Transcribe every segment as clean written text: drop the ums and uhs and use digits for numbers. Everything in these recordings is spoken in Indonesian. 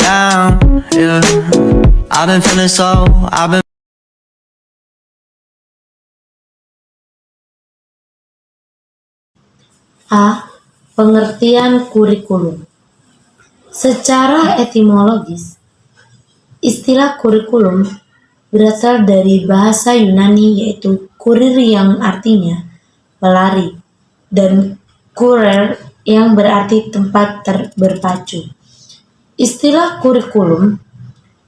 down, yeah. I've been feeling so, I've been A. Pengertian kurikulum. Secara etimologis, istilah kurikulum berasal dari bahasa Yunani yaitu kurir yang artinya pelari dan kurer yang berarti tempat berpacu. Istilah kurikulum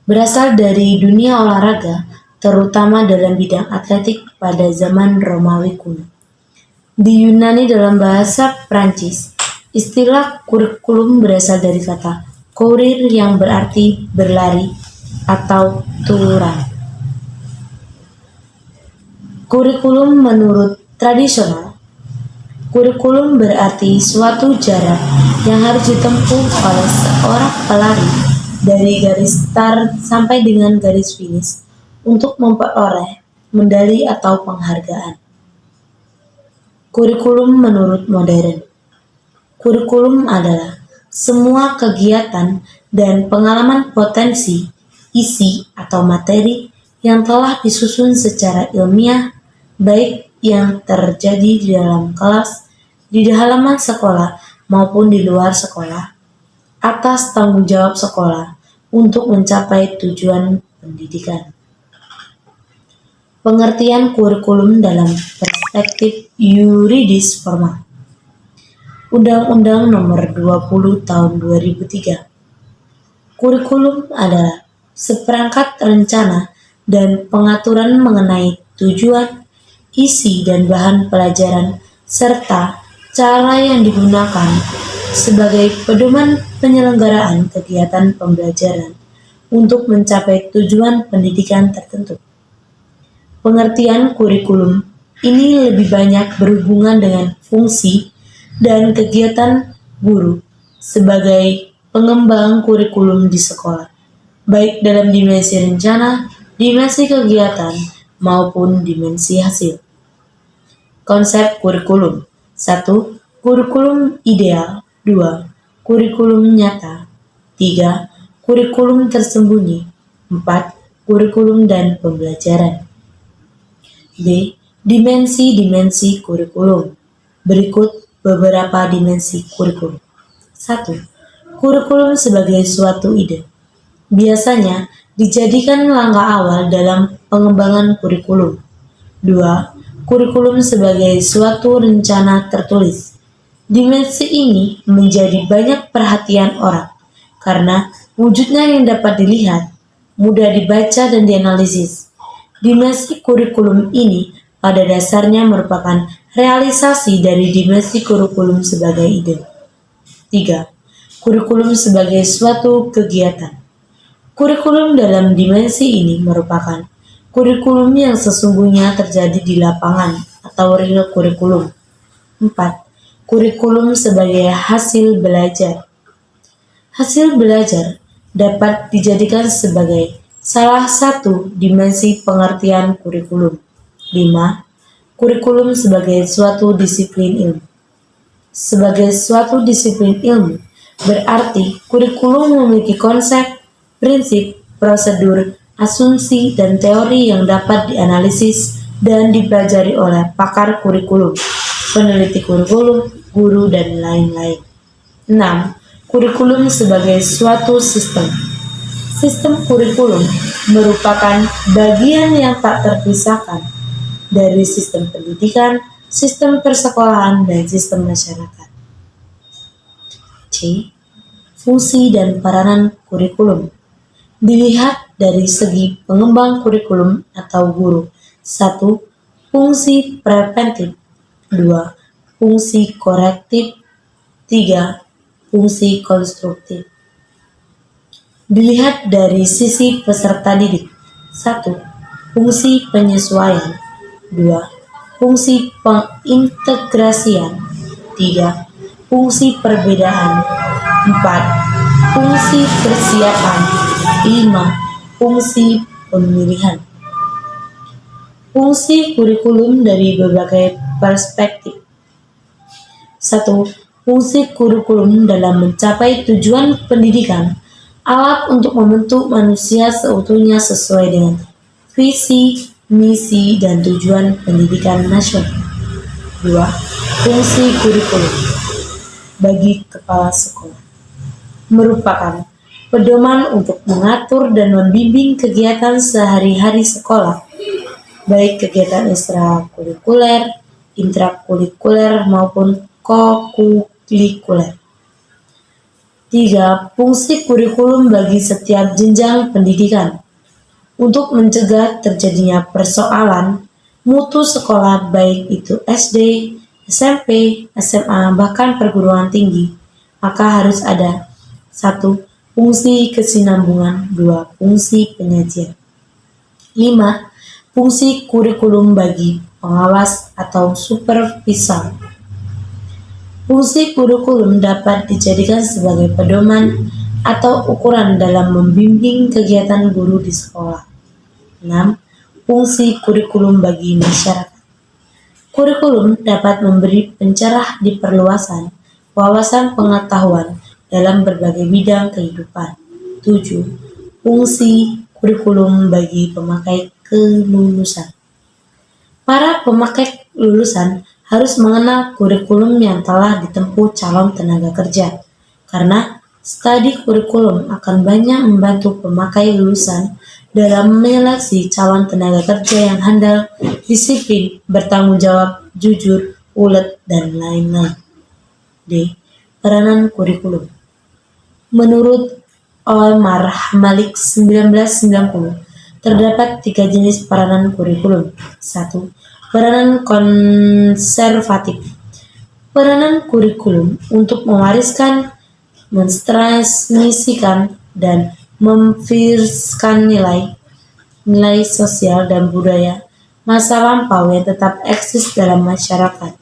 berasal dari dunia olahraga, terutama dalam bidang atletik pada zaman Romawi kuno. Di Yunani dalam bahasa Prancis, istilah kurikulum berasal dari kata courir yang berarti berlari atau tuluran. Kurikulum menurut tradisional, kurikulum berarti suatu jarak yang harus ditempuh oleh seorang pelari dari garis start sampai dengan garis finish untuk memperoleh medali atau penghargaan. Kurikulum menurut modern. Kurikulum adalah semua kegiatan dan pengalaman potensi, isi atau materi yang telah disusun secara ilmiah, baik yang terjadi di dalam kelas, di halaman sekolah maupun di luar sekolah, atas tanggung jawab sekolah untuk mencapai tujuan pendidikan. Pengertian kurikulum dalam perspektif yuridis formal. Undang-Undang Nomor 20 Tahun 2003. Kurikulum adalah seperangkat rencana dan pengaturan mengenai tujuan, isi dan bahan pelajaran serta cara yang digunakan sebagai pedoman penyelenggaraan kegiatan pembelajaran untuk mencapai tujuan pendidikan tertentu. Pengertian kurikulum ini lebih banyak berhubungan dengan fungsi dan kegiatan guru sebagai pengembang kurikulum di sekolah, baik dalam dimensi rencana, dimensi kegiatan, maupun dimensi hasil. Konsep kurikulum. 1. Kurikulum ideal. 2. Kurikulum nyata. 3. Kurikulum tersembunyi. 4. Kurikulum dan pembelajaran. B. Dimensi-dimensi kurikulum. Berikut beberapa dimensi kurikulum. 1. Kurikulum sebagai suatu ide. Biasanya dijadikan langkah awal dalam pengembangan kurikulum. 2. Kurikulum sebagai suatu rencana tertulis. Dimensi ini menjadi banyak perhatian orang karena wujudnya yang dapat dilihat, mudah dibaca dan dianalisis. Dimensi kurikulum ini pada dasarnya merupakan realisasi dari dimensi kurikulum sebagai ide. 3. Kurikulum sebagai suatu kegiatan. Kurikulum dalam dimensi ini merupakan kurikulum yang sesungguhnya terjadi di lapangan atau real kurikulum. 4. Kurikulum sebagai hasil belajar. Hasil belajar dapat dijadikan sebagai salah satu dimensi pengertian kurikulum. 5. Kurikulum sebagai suatu disiplin ilmu. Sebagai suatu disiplin ilmu, berarti kurikulum memiliki konsep, prinsip, prosedur, asumsi, dan teori yang dapat dianalisis dan dipelajari oleh pakar kurikulum, peneliti kurikulum, guru, dan lain-lain. 6. Kurikulum sebagai suatu sistem. Sistem kurikulum merupakan bagian yang tak terpisahkan dari sistem pendidikan, sistem persekolahan, dan sistem masyarakat. C. Fungsi dan peranan kurikulum. Dilihat dari segi pengembang kurikulum atau guru. 1. Fungsi preventif. 2. Fungsi korektif. 3. Fungsi konstruktif. Dilihat dari sisi peserta didik. 1. Fungsi penyesuaian. 2. Fungsi pengintegrasian. 3. Fungsi perbedaan. 4. Fungsi persiapan. 5. Fungsi pemilihan. Fungsi kurikulum dari berbagai perspektif. 1. Fungsi kurikulum dalam mencapai tujuan pendidikan alat untuk membentuk manusia seutuhnya sesuai dengan visi, misi, dan tujuan pendidikan nasional. 2. Fungsi kurikulum bagi kepala sekolah merupakan pedoman untuk mengatur dan membimbing kegiatan sehari-hari sekolah, baik kegiatan ekstrakurikuler, intrakurikuler, maupun kokurikuler. 3. Fungsi kurikulum bagi setiap jenjang pendidikan untuk mencegah terjadinya persoalan mutu sekolah baik itu SD, SMP, SMA, bahkan perguruan tinggi, maka harus ada 1. Fungsi kesinambungan. 2. Fungsi penyajian. 5. Fungsi kurikulum bagi pengawas atau supervisor. Fungsi kurikulum dapat dijadikan sebagai pedoman atau ukuran dalam membimbing kegiatan guru di sekolah. 6. Fungsi kurikulum bagi masyarakat. Kurikulum dapat memberi pencerah di perluasan wawasan pengetahuan dalam berbagai bidang kehidupan. 7. Fungsi kurikulum bagi pemakai kelulusan. Para pemakai lulusan harus mengenal kurikulum yang telah ditempuh calon tenaga kerja, karena studi kurikulum akan banyak membantu pemakai lulusan dalam menyeleksi calon tenaga kerja yang handal, disiplin, bertanggung jawab, jujur, ulet, dan lain-lain. D. Peranan kurikulum. Menurut Omar Malik 1990, terdapat 3 jenis peranan kurikulum. 1. Peranan konservatif. Peranan kurikulum untuk mewariskan, mentransmisikan, dan memviruskan nilai sosial dan budaya masa lampau yang tetap eksis dalam masyarakat.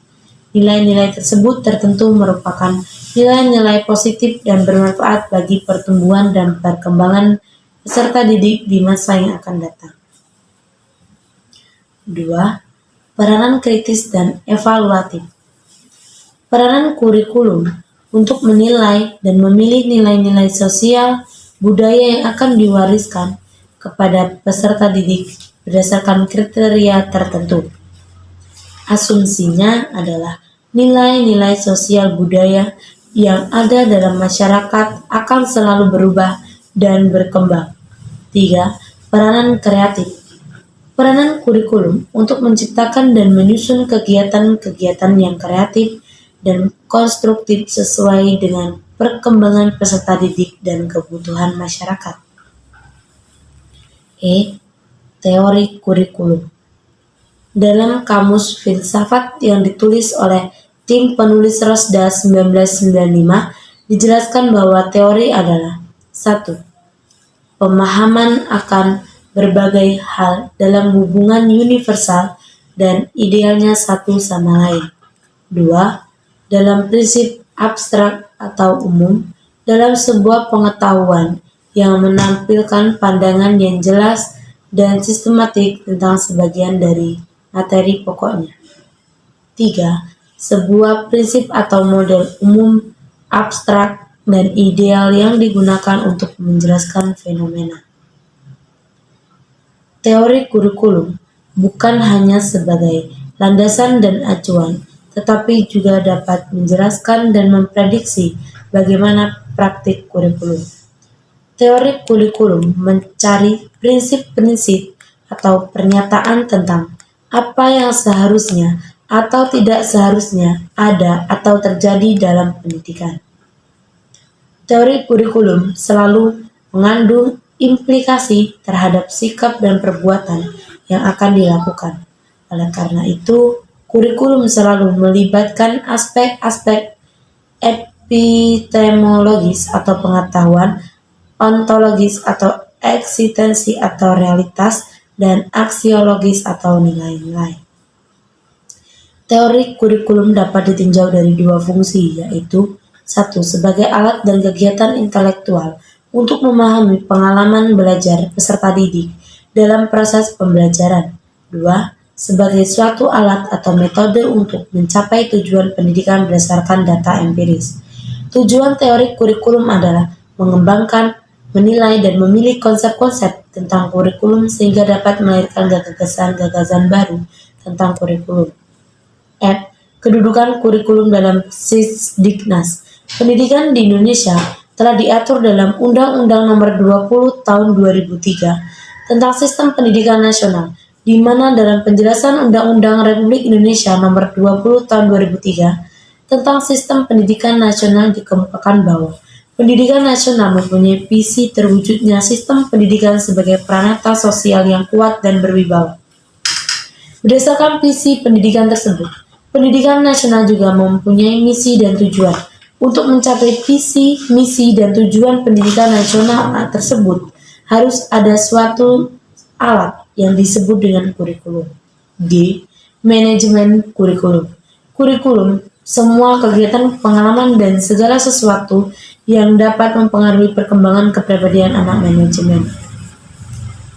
Nilai-nilai tersebut tertentu merupakan nilai-nilai positif dan bermanfaat bagi pertumbuhan dan perkembangan peserta didik di masa yang akan datang. 2. Peranan kritis dan evaluatif. Peranan kurikulum untuk menilai dan memilih nilai-nilai sosial budaya yang akan diwariskan kepada peserta didik berdasarkan kriteria tertentu. Asumsinya adalah nilai-nilai sosial budaya yang ada dalam masyarakat akan selalu berubah dan berkembang. 3. Peranan kreatif. Peranan kurikulum untuk menciptakan dan menyusun kegiatan-kegiatan yang kreatif dan konstruktif sesuai dengan perkembangan peserta didik dan kebutuhan masyarakat. E. Teori kurikulum. Dalam Kamus Filsafat yang ditulis oleh tim penulis Rosda 1995, dijelaskan bahwa teori adalah 1. Pemahaman akan berbagai hal dalam hubungan universal dan idealnya satu sama lain. 2. Dalam prinsip abstrak atau umum, dalam sebuah pengetahuan yang menampilkan pandangan yang jelas dan sistematik tentang sebagian dari materi pokoknya. 3. Sebuah prinsip atau model umum, abstrak, dan ideal yang digunakan untuk menjelaskan fenomena. Teori kurikulum bukan hanya sebagai landasan dan acuan, tetapi juga dapat menjelaskan dan memprediksi bagaimana praktik kurikulum. Teori kurikulum mencari prinsip-prinsip atau pernyataan tentang apa yang seharusnya atau tidak seharusnya ada atau terjadi dalam pendidikan. Teori kurikulum selalu mengandung implikasi terhadap sikap dan perbuatan yang akan dilakukan. Oleh karena itu, kurikulum selalu melibatkan aspek-aspek epistemologis atau pengetahuan, ontologis atau eksistensi atau realitas, dan aksiologis atau nilai-nilai. Teori kurikulum dapat ditinjau dari 2 fungsi, yaitu 1. Sebagai alat dan kegiatan intelektual untuk memahami pengalaman belajar peserta didik dalam proses pembelajaran. 2. Sebagai suatu alat atau metode untuk mencapai tujuan pendidikan berdasarkan data empiris. Tujuan teori kurikulum adalah mengembangkan, menilai dan memilih konsep-konsep tentang kurikulum sehingga dapat melahirkan gagasan-gagasan baru tentang kurikulum. F. Kedudukan kurikulum dalam Sisdiknas. Pendidikan di Indonesia telah diatur dalam Undang-Undang Nomor 20 Tahun 2003 tentang Sistem Pendidikan Nasional, di mana dalam penjelasan Undang-Undang Republik Indonesia Nomor 20 Tahun 2003 tentang Sistem Pendidikan Nasional dikemukakan bahwa pendidikan nasional mempunyai visi terwujudnya sistem pendidikan sebagai pranata sosial yang kuat dan berwibawa. Berdasarkan visi pendidikan tersebut, pendidikan nasional juga mempunyai misi dan tujuan. Untuk mencapai visi, misi, dan tujuan pendidikan nasional tersebut, harus ada suatu alat yang disebut dengan kurikulum. G. Manajemen kurikulum. Kurikulum, semua kegiatan, pengalaman, dan segala sesuatu yang dapat mempengaruhi perkembangan kepribadian anak manajemen.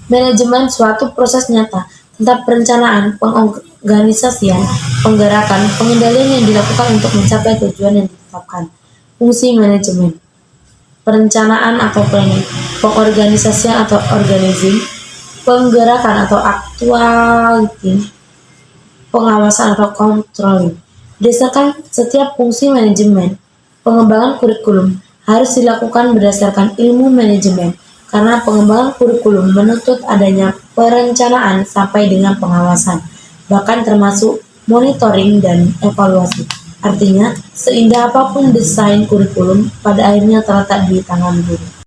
Manajemen suatu proses nyata tentang perencanaan, pengorganisasian, penggerakan, pengendalian yang dilakukan untuk mencapai tujuan yang ditetapkan. Fungsi manajemen: perencanaan atau planning, pengorganisasian atau organizing, penggerakan atau actuating, pengawasan atau controlling. Berdasarkan setiap fungsi manajemen, pengembangan kurikulum harus dilakukan berdasarkan ilmu manajemen, karena pengembangan kurikulum menuntut adanya perencanaan sampai dengan pengawasan, bahkan termasuk monitoring dan evaluasi. Artinya, seindah apapun desain kurikulum, pada akhirnya terletak di tangan guru.